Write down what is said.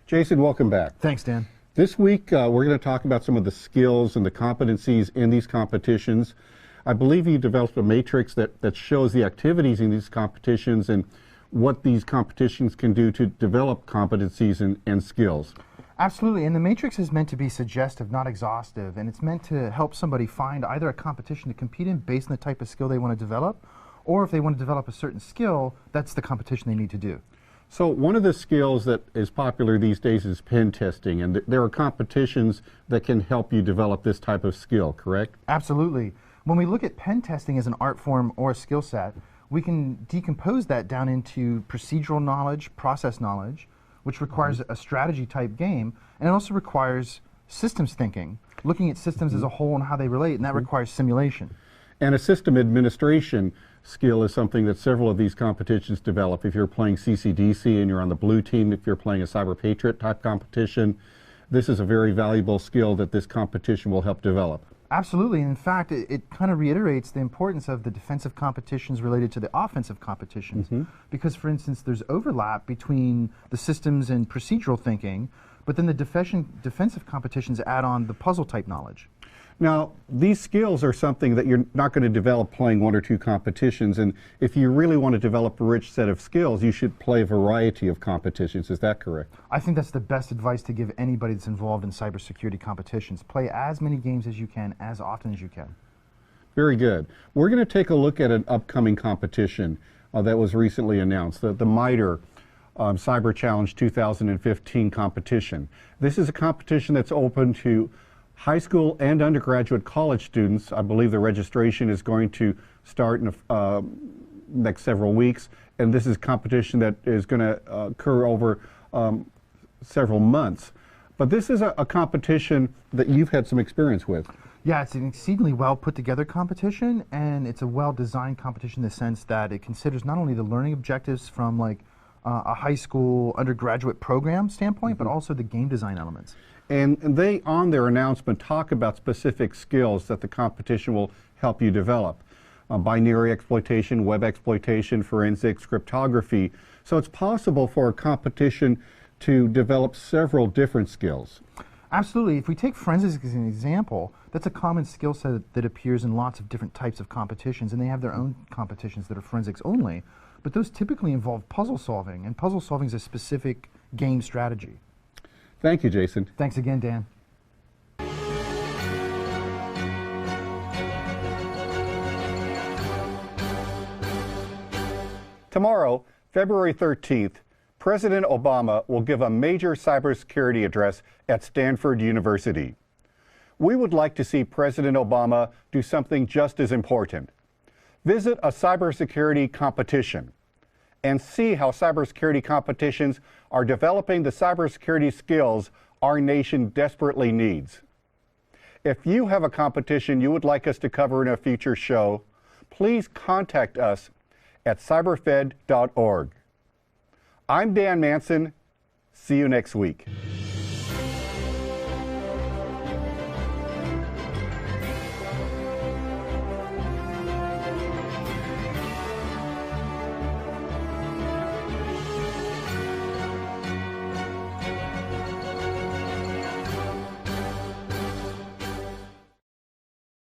Jason, welcome back. Thanks, Dan. This week, we're going to talk about some of the skills and the competencies in these competitions. I believe you developed a matrix that shows the activities in these competitions and what these competitions can do to develop competencies and skills. Absolutely, and the matrix is meant to be suggestive, not exhaustive, and it's meant to help somebody find either a competition to compete in based on the type of skill they want to develop, or if they want to develop a certain skill, that's the competition they need to do. So one of the skills that is popular these days is pen testing, and there are competitions that can help you develop this type of skill, correct? Absolutely. When we look at pen testing as an art form or a skill set, we can decompose that down into procedural knowledge, process knowledge, which requires a strategy type game, and it also requires systems thinking, looking at systems as a whole and how they relate, and that requires simulation. And a system administration skill is something that several of these competitions develop. If you're playing CCDC and you're on the blue team, if you're playing a Cyber Patriot type competition, this is a very valuable skill that this competition will help develop. Absolutely. In fact, it kind of reiterates the importance of the defensive competitions related to the offensive competitions. Because, for instance, there's overlap between the systems and procedural thinking, but then the defensive competitions add on the puzzle type knowledge. Now, these skills are something that you're not going to develop playing one or two competitions, and if you really want to develop a rich set of skills, you should play a variety of competitions. Is that correct? I think that's the best advice to give anybody that's involved in cybersecurity competitions. Play as many games as you can, as often as you can. Very good. We're going to take a look at an upcoming competition that was recently announced, the MITRE Cyber Challenge 2015 competition. This is a competition that's open to high school and undergraduate college students. I believe the registration is going to start in the next several weeks, and this is a competition that is going to occur over several months. But this is a competition that you've had some experience with. Yeah, it's an exceedingly well put together competition, and it's a well designed competition in the sense that it considers not only the learning objectives from like a high school undergraduate program standpoint, but also the game design elements. And they, on their announcement, talk about specific skills that the competition will help you develop. Binary exploitation, web exploitation, forensics, cryptography. So it's possible for a competition to develop several different skills. Absolutely. If we take forensics as an example, that's a common skill set that appears in lots of different types of competitions, and they have their own competitions that are forensics only, but those typically involve puzzle solving, and puzzle solving is a specific game strategy. Thank you, Jason. Thanks again, Dan. Tomorrow, February 13th, President Obama will give a major cybersecurity address at Stanford University. We would like to see President Obama do something just as important. Visit a cybersecurity competition and see how cybersecurity competitions are developing the cybersecurity skills our nation desperately needs. If you have a competition you would like us to cover in a future show, please contact us at cyberfed.org. I'm Dan Manson. See you next week.